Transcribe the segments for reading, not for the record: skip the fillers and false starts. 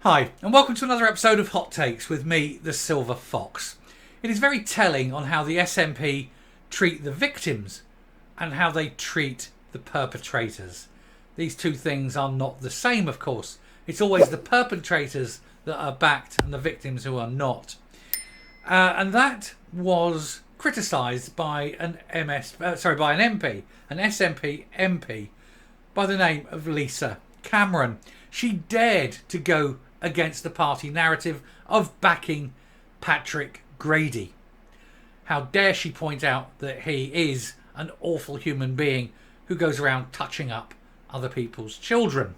Hi, and welcome to another episode of Hot Takes with me, the Silver Fox. It is very telling on how the SNP treat the victims and how they treat the perpetrators. These two things are not the same, of course. It's always the perpetrators that are backed and the victims who are not. And that was criticised by an MP, an SNP MP by the name of Lisa Cameron. She dared to go against the party narrative of backing Patrick Grady. How dare she point out that he is an awful human being who goes around touching up other people's children.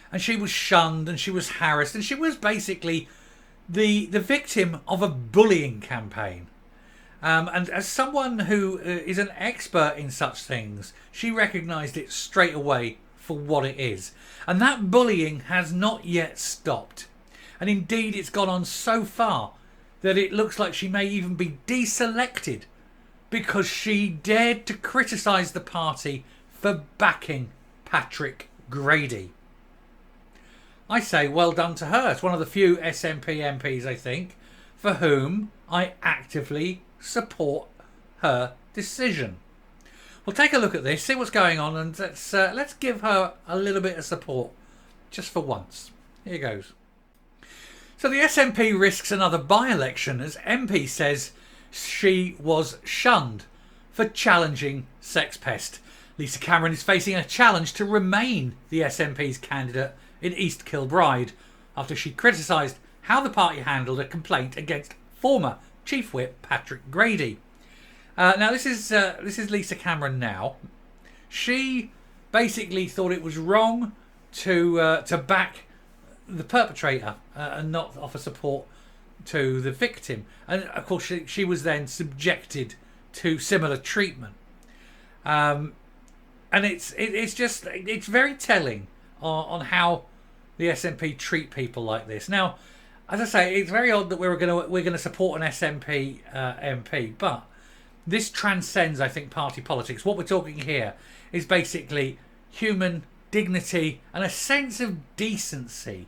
And she was shunned and she was harassed and she was basically the victim of a bullying campaign. And as someone who is an expert in such things, she recognised it straight away for what it is. And that bullying has not yet stopped. And indeed it's gone on so far that it looks like she may even be deselected because she dared to criticise the party for backing Patrick Grady. I say well done to her. It's one of the few SNP MPs, I think, for whom I actively support her decision. We'll take a look at this, see what's going on, and let's give her a little bit of support just for once. Here goes. So the SNP risks another by-election as MP says she was shunned for challenging sex pest. Lisa Cameron is facing a challenge to remain the SNP's candidate in East Kilbride after she criticised how the party handled a complaint against former Chief Whip Patrick Grady. Now this is Lisa Cameron now. She basically thought it was wrong to back the perpetrator and not offer support to the victim. And of course she was then subjected to similar treatment. And it's very telling on how the SNP treat people like this. Now, as I say, it's very odd that we're going to support an SNP MP, but this transcends, I think, party politics. What we're talking here is basically human dignity and a sense of decency.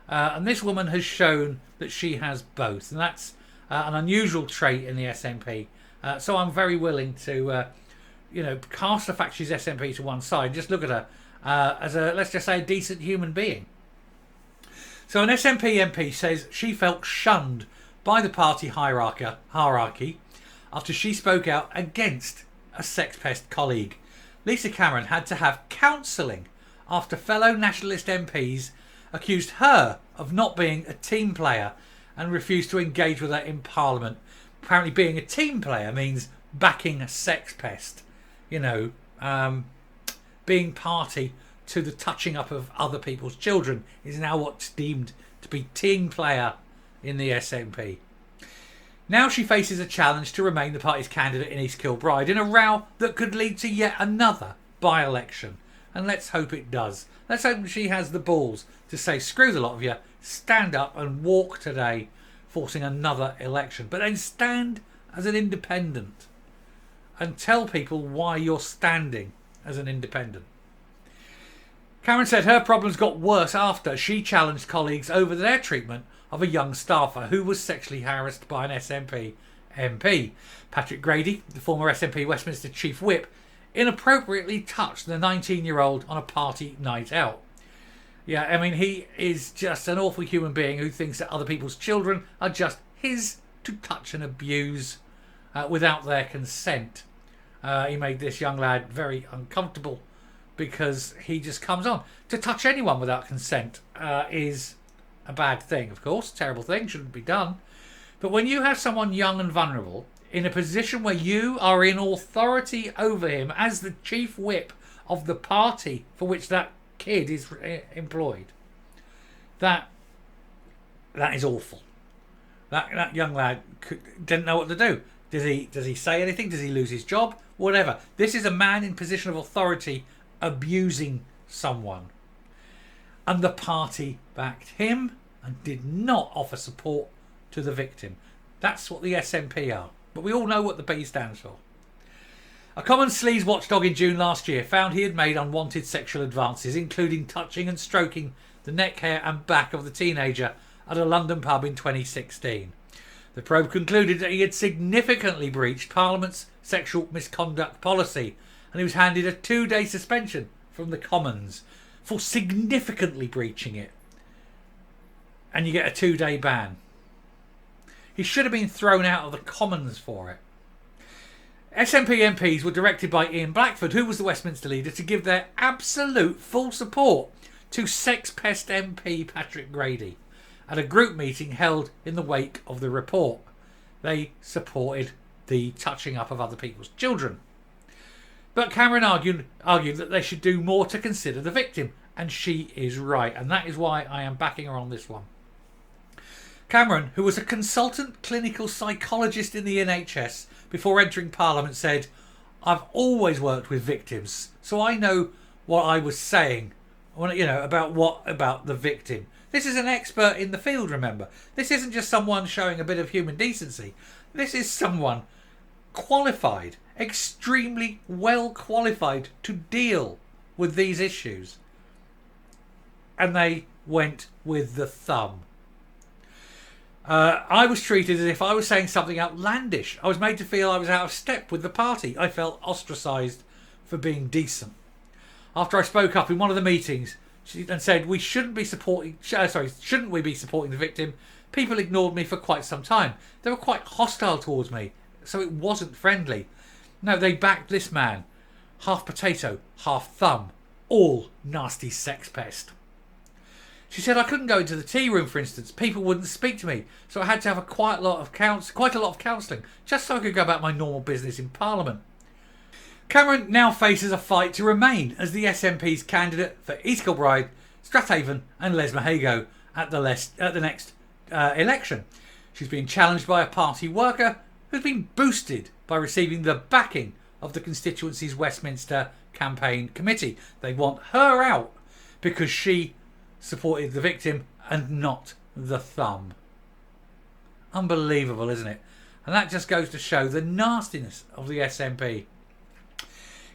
And this woman has shown that she has both. And that's an unusual trait in the SNP. So I'm very willing to, cast the fact she's SNP to one side. Just look at her as a, let's just say, a decent human being. So an SNP MP says she felt shunned by the party hierarchy after she spoke out against a sex pest colleague. Lisa Cameron had to have counselling after fellow nationalist MPs accused her of not being a team player and refused to engage with her in Parliament. Apparently being a team player means backing a sex pest. Being party to the touching up of other people's children is now what's deemed to be team player in the SNP. Now she faces a challenge to remain the party's candidate in East Kilbride in a row that could lead to yet another by-election. And let's hope it does. Let's hope she has the balls to say screw the lot of you, stand up and walk today, forcing another election. But then stand as an independent and tell people why you're standing as an independent. Cameron said her problems got worse after she challenged colleagues over their treatment of a young staffer who was sexually harassed by an SNP MP. Patrick Grady, the former SNP Westminster Chief Whip, inappropriately touched the 19-year-old on a party night out. Yeah, I mean, he is just an awful human being who thinks that other people's children are just his to touch and abuse without their consent. He made this young lad very uncomfortable because he just comes on. To touch anyone without consent is a bad thing, of course, terrible thing, shouldn't be done. But when you have someone young and vulnerable in a position where you are in authority over him as the chief whip of the party for which that kid is employed, that is awful. That young lad didn't know what to do. Does he say anything? Does he lose his job? Whatever. This is a man in position of authority abusing someone. And the party backed him and did not offer support to the victim. That's what the SNP are. But we all know what the B stands for. A common sleaze watchdog in June last year found he had made unwanted sexual advances, including touching and stroking the neck hair and back of the teenager at a London pub in 2016. The probe concluded that he had significantly breached Parliament's sexual misconduct policy, and he was handed a 2-day suspension from the Commons for significantly breaching it. And you get a 2-day ban. He should have been thrown out of the Commons for it. SNP MPs were directed by Ian Blackford, who was the Westminster leader, to give their absolute full support to sex pest MP Patrick Grady at a group meeting held in the wake of the report. They supported the touching up of other people's children. But Cameron argued that they should do more to consider the victim, and she is right, and that is why I am backing her on this one. Cameron, who was a consultant clinical psychologist in the NHS before entering Parliament, said, "I've always worked with victims, so I know what I was saying, about the victim." This is an expert in the field, remember. This isn't just someone showing a bit of human decency. This is someone qualified, extremely well qualified to deal with these issues. And they went with the thumb. I was treated as if I was saying something outlandish. I was made to feel I was out of step with the party. I felt ostracised for being decent. After I spoke up in one of the meetings and said shouldn't we be supporting the victim, people ignored me for quite some time. They were quite hostile towards me, so it wasn't friendly. No, they backed this man. Half potato, half thumb. All nasty sex pest. She said I couldn't go into the tea room, for instance. People wouldn't speak to me, so I had to have quite a lot of counselling, just so I could go about my normal business in Parliament. Cameron now faces a fight to remain as the SNP's candidate for East Kilbride, Strathaven and Lesmahago at the next election. She's being challenged by a party worker who's been boosted by receiving the backing of the constituency's Westminster campaign committee. They want her out because she supported the victim and not the thumb. Unbelievable, isn't it? And that just goes to show the nastiness of the SNP.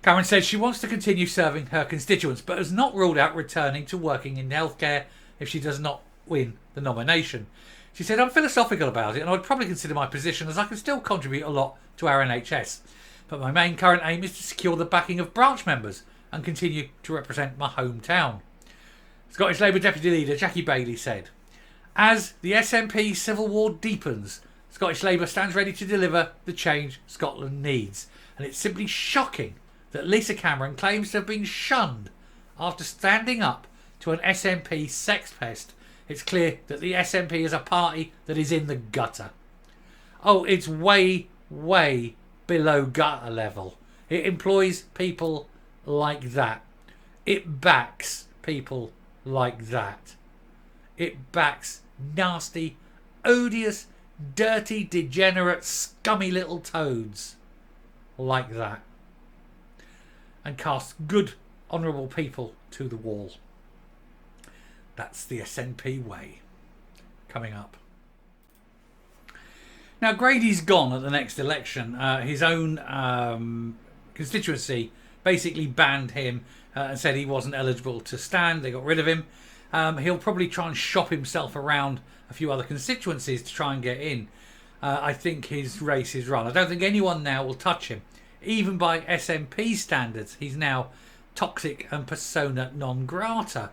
Cameron says she wants to continue serving her constituents, but has not ruled out returning to working in healthcare if she does not win the nomination. She said, "I'm philosophical about it, and I would probably consider my position as I can still contribute a lot to our NHS. But my main current aim is to secure the backing of branch members and continue to represent my hometown." Scottish Labour Deputy Leader Jackie Bailey said, "As the SNP civil war deepens, Scottish Labour stands ready to deliver the change Scotland needs. And it's simply shocking that Lisa Cameron claims to have been shunned after standing up to an SNP sex pest. It's clear that the SNP is a party that is in the gutter." Oh, it's way, way below gutter level. It employs people like that. It backs people like that. It backs nasty, odious, dirty, degenerate, scummy little toads like that. And casts good, honourable people to the wall. That's the SNP way. Coming up. Now, Grady's gone at the next election. His own constituency basically banned him and said he wasn't eligible to stand. They got rid of him. He'll probably try and shop himself around a few other constituencies to try and get in. I think his race is run. I don't think anyone now will touch him. Even by SNP standards, he's now toxic and persona non grata.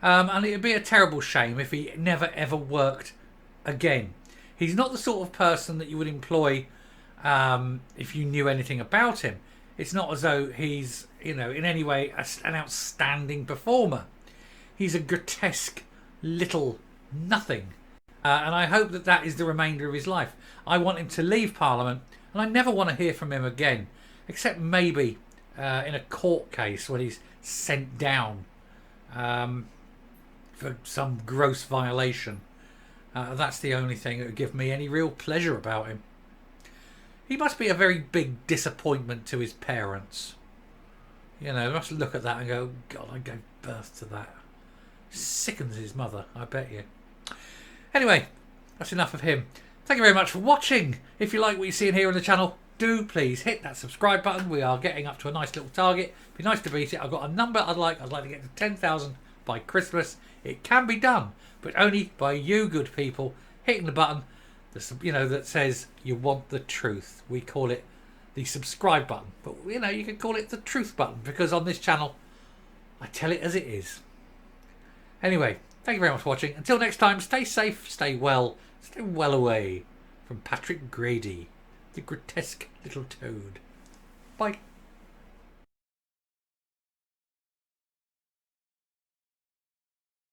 And it would be a terrible shame if he never ever worked again. He's not the sort of person that you would employ if you knew anything about him. It's not as though he's, in any way an outstanding performer. He's a grotesque little nothing. And I hope that is the remainder of his life. I want him to leave Parliament, and I never want to hear from him again, except maybe in a court case when he's sent down for some gross violation. That's the only thing that would give me any real pleasure about him. He must be a very big disappointment to his parents. They must look at that and go, God, I gave birth to that. Sickens his mother, I bet you. Anyway, that's enough of him. Thank you very much for watching. If you like what you see here on the channel, do please hit that subscribe button. We are getting up to a nice little target. It'd be nice to beat it. I've got a number I'd like to get to 10,000 by Christmas. It can be done, but only by you good people hitting the button that says you want the truth. We call it the subscribe button, but you can call it the truth button, because on this channel I tell it as it is. Anyway, thank you very much for watching. Until next time, stay safe, stay well away from Patrick Grady, the grotesque little toad. Bye.